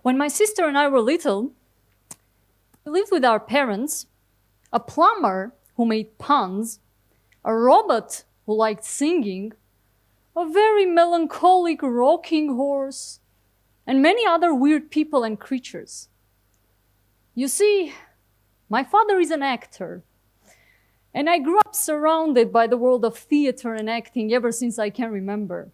When my sister and I were little, we lived with our parents, a plumber who made puns, a robot who liked singing, a very melancholic rocking horse, and many other weird people and creatures. You see, my father is an actor, and I grew up surrounded by the world of theater and acting ever since I can remember.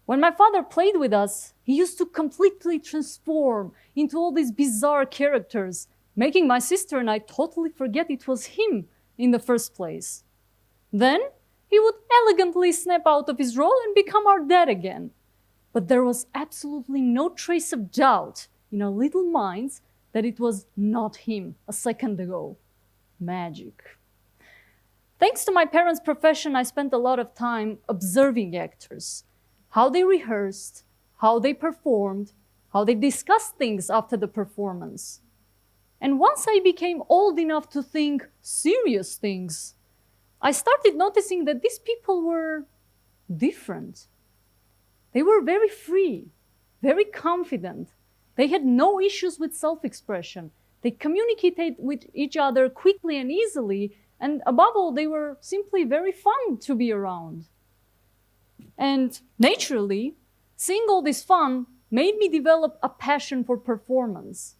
When my father played with us, he used to completely transform into all these bizarre characters, making my sister and I totally forget it was him in the first place. Then he would elegantly snap out of his role and become our dad again. But there was absolutely no trace of doubt in our little minds that it was not him a second ago. Magic. Thanks to my parents' profession, I spent a lot of time observing actors, how they rehearsed, how they performed, how they discussed things after the performance. And once I became old enough to think serious things, I started noticing that these people were different. They were very free, very confident. They had no issues with self-expression. They communicated with each other quickly and easily, and above all, they were simply very fun to be around. And naturally, seeing all this fun made me develop a passion for performance.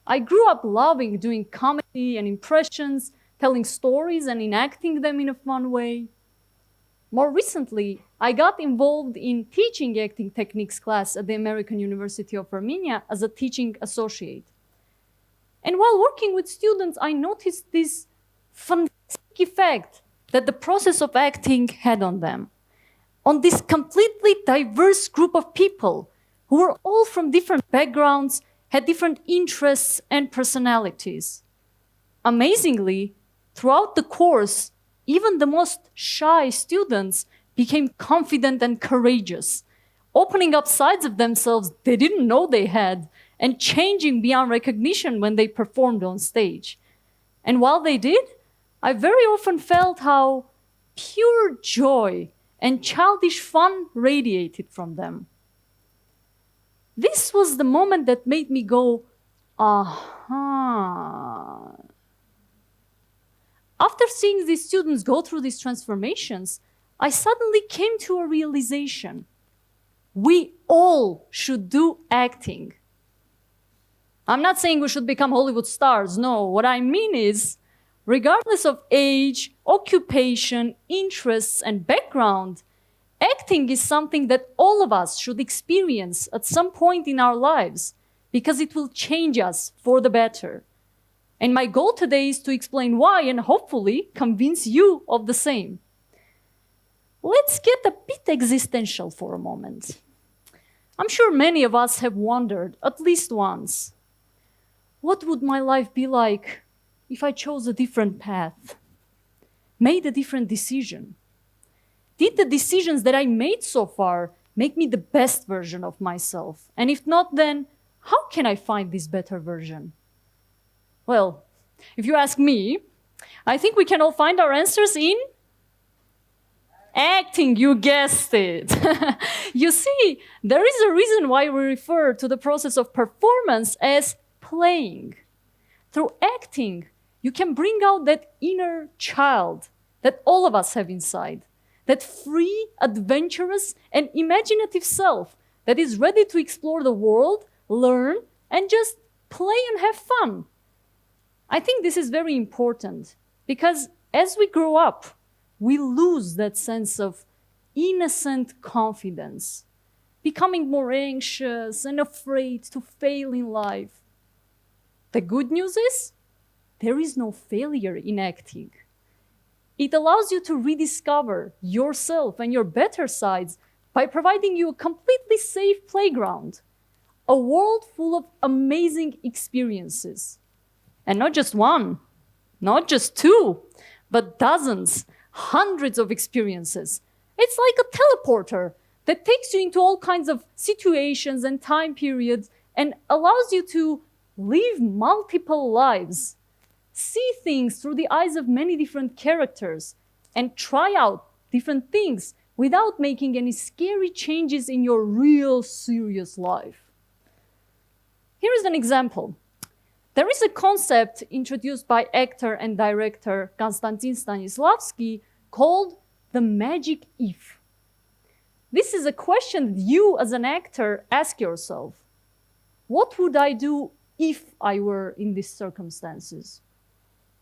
I grew up loving doing comedy and impressions, telling stories and enacting them in a fun way. More recently, I got involved in teaching acting techniques class at the American University of Armenia as a teaching associate. And while working with students, I noticed this fantastic effect that the process of acting had on them, on this completely diverse group of people who were all from different backgrounds, had different interests and personalities. Amazingly, throughout the course, even the most shy students became confident and courageous, opening up sides of themselves they didn't know they had, and changing beyond recognition when they performed on stage. And while they did, I very often felt how pure joy and childish fun radiated from them. This was the moment that made me go, aha. After seeing these students go through these transformations, I suddenly came to a realization. We all should do acting. I'm not saying we should become Hollywood stars. No, what I mean is, regardless of age, occupation, interests, and background, acting is something that all of us should experience at some point in our lives because it will change us for the better. And my goal today is to explain why and hopefully convince you of the same. Let's get a bit existential for a moment. I'm sure many of us have wondered, at least once, what would my life be like if I chose a different path, made a different decision? Did the decisions that I made so far make me the best version of myself? And if not, then how can I find this better version? Well, if you ask me, I think we can all find our answers in acting. You guessed it. You see, there is a reason why we refer to the process of performance as playing. Through acting, you can bring out that inner child that all of us have inside, that free, adventurous, and imaginative self that is ready to explore the world, learn, and just play and have fun. I think this is very important because as we grow up, we lose that sense of innocent confidence, becoming more anxious and afraid to fail in life. The good news is, there is no failure in acting. It allows you to rediscover yourself and your better sides by providing you a completely safe playground, a world full of amazing experiences. And not just one, not just two, but dozens, hundreds of experiences. It's like a teleporter that takes you into all kinds of situations and time periods and allows you to live multiple lives, see things through the eyes of many different characters, and try out different things without making any scary changes in your real serious life. Here is an example. There is a concept introduced by actor and director Konstantin Stanislavski called the magic if. This is a question that you as an actor ask yourself. What would I do if I were in these circumstances?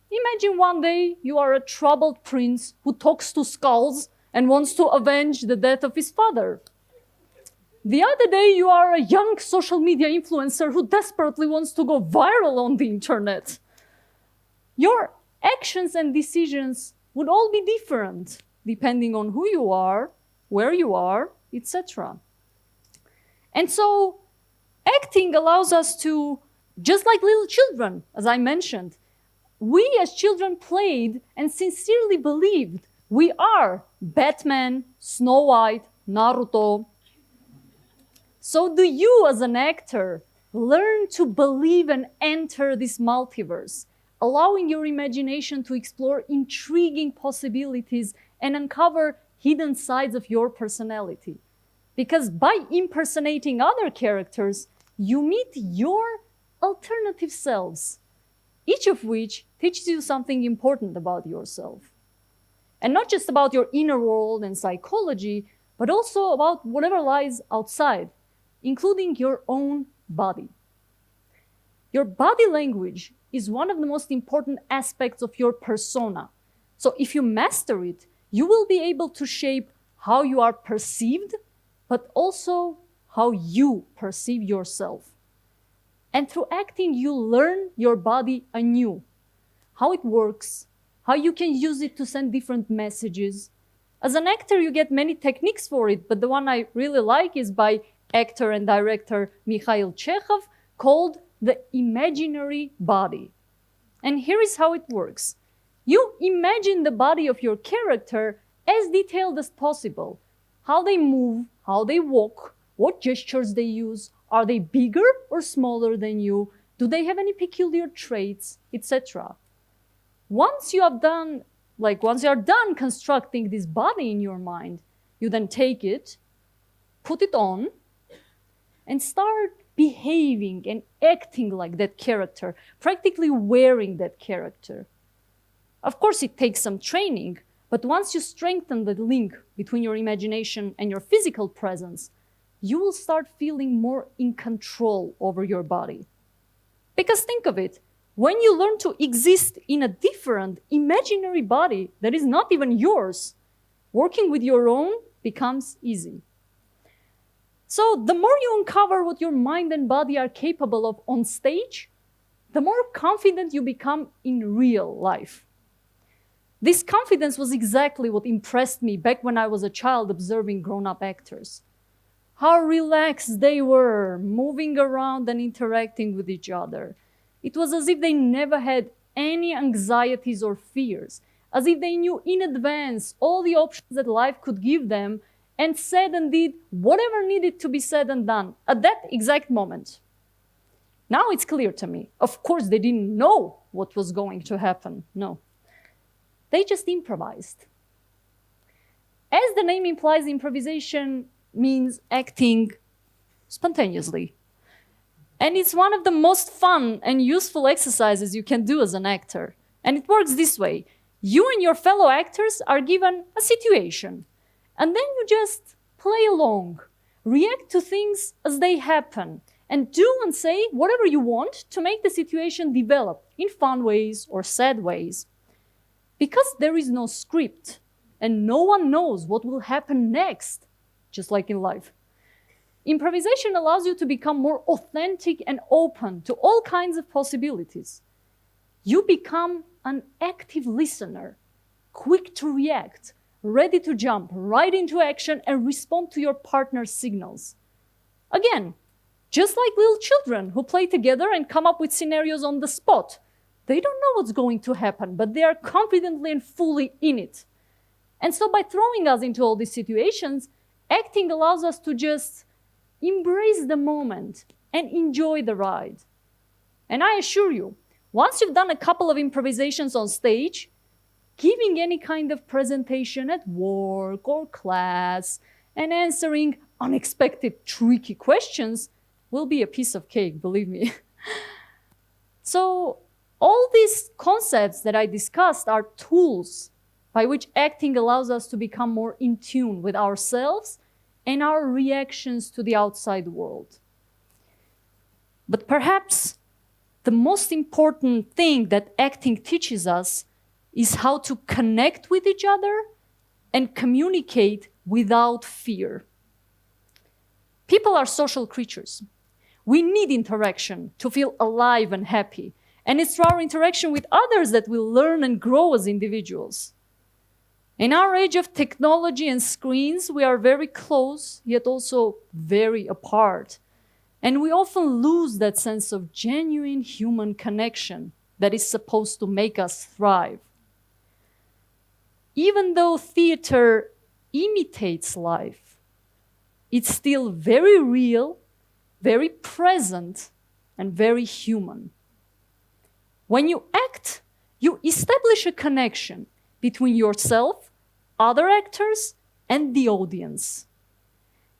Imagine one day you are a troubled prince who talks to skulls and wants to avenge the death of his father. The other day you are a young social media influencer who desperately wants to go viral on the internet. Your actions and decisions would all be different depending on who you are, where you are, etc. And so acting allows us to, just like little children, as I mentioned, we as children played and sincerely believed we are Batman, Snow White, Naruto. So do you as an actor learn to believe and enter this multiverse, allowing your imagination to explore intriguing possibilities and uncover hidden sides of your personality. Because by impersonating other characters, you meet your alternative selves, each of which teaches you something important about yourself. And not just about your inner world and psychology, but also about whatever lies outside, including your own body. Your body language is one of the most important aspects of your persona. So if you master it, you will be able to shape how you are perceived, but also how you perceive yourself. And through acting, you learn your body anew, how it works, how you can use it to send different messages. As an actor, you get many techniques for it, but the one I really like is by actor and director Mikhail Chekhov, called the imaginary body. And here is how it works. You imagine the body of your character as detailed as possible. How they move, how they walk, what gestures they use, are they bigger or smaller than you? Do they have any peculiar traits, etc. Once you are done constructing this body in your mind, you then take it, put it on, and start behaving and acting like that character, practically wearing that character. Of course, it takes some training, but once you strengthen the link between your imagination and your physical presence, you will start feeling more in control over your body. Because think of it, when you learn to exist in a different imaginary body that is not even yours, working with your own becomes easy. So the more you uncover what your mind and body are capable of on stage, the more confident you become in real life. This confidence was exactly what impressed me back when I was a child observing grown-up actors. How relaxed they were, moving around and interacting with each other. It was as if they never had any anxieties or fears, as if they knew in advance all the options that life could give them and said and did whatever needed to be said and done at that exact moment. Now it's clear to me. Of course, they didn't know what was going to happen. No. They just improvised. As the name implies, improvisation means acting spontaneously. And it's one of the most fun and useful exercises you can do as an actor. And it works this way. You and your fellow actors are given a situation. And then you just play along, react to things as they happen, and do and say whatever you want to make the situation develop in fun ways or sad ways. Because there is no script, and no one knows what will happen next, just like in life. Improvisation allows you to become more authentic and open to all kinds of possibilities. You become an active listener, quick to react, ready to jump right into action and respond to your partner's signals. Again, just like little children who play together and come up with scenarios on the spot. They don't know what's going to happen, but they are confidently and fully in it. And so by throwing us into all these situations, acting allows us to just embrace the moment and enjoy the ride. And I assure you, once you've done a couple of improvisations on stage, giving any kind of presentation at work or class and answering unexpected tricky questions will be a piece of cake, believe me. So all these concepts that I discussed are tools by which acting allows us to become more in tune with ourselves and our reactions to the outside world. But perhaps the most important thing that acting teaches us is how to connect with each other and communicate without fear. People are social creatures. We need interaction to feel alive and happy. And it's through our interaction with others that we learn and grow as individuals. In our age of technology and screens, we are very close, yet also very apart. And we often lose that sense of genuine human connection that is supposed to make us thrive. Even though theater imitates life, it's still very real, very present, and very human. When you act, you establish a connection between yourself, other actors, and the audience.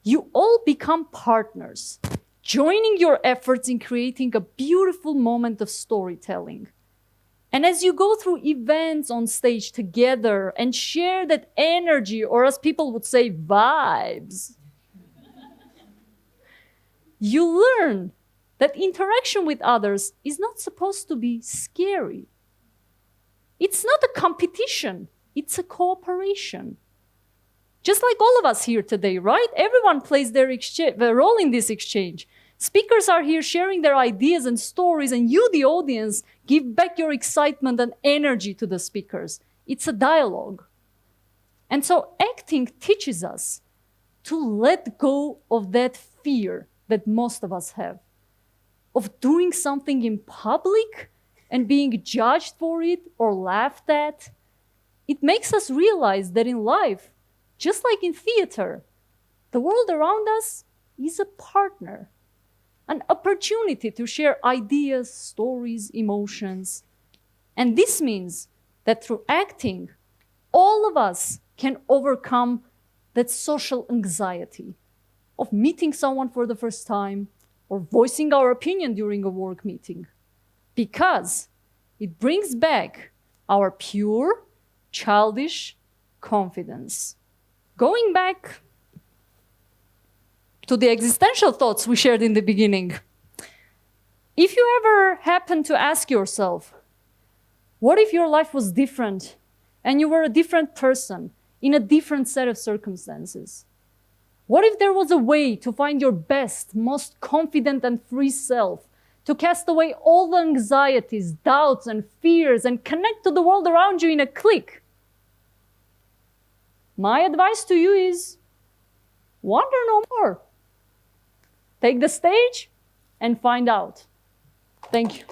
You all become partners, joining your efforts in creating a beautiful moment of storytelling. And as you go through events on stage together and share that energy, or as people would say, vibes, you learn that interaction with others is not supposed to be scary. It's not a competition, it's a cooperation. Just like all of us here today, right? Everyone plays their role in this exchange. Speakers are here sharing their ideas and stories, and you, the audience, give back your excitement and energy to the speakers. It's a dialogue. And so acting teaches us to let go of that fear that most of us have, of doing something in public and being judged for it or laughed at. It makes us realize that in life, just like in theater, the world around us is a partner, an opportunity to share ideas, stories, emotions. And this means that through acting, all of us can overcome that social anxiety of meeting someone for the first time or voicing our opinion during a work meeting, because it brings back our pure, childish confidence. Going back to the existential thoughts we shared in the beginning, if you ever happen to ask yourself, what if your life was different and you were a different person in a different set of circumstances? What if there was a way to find your best, most confident and free self, to cast away all the anxieties, doubts, and fears, and connect to the world around you in a click? My advice to you is, wonder no more. Take the stage and find out. Thank you.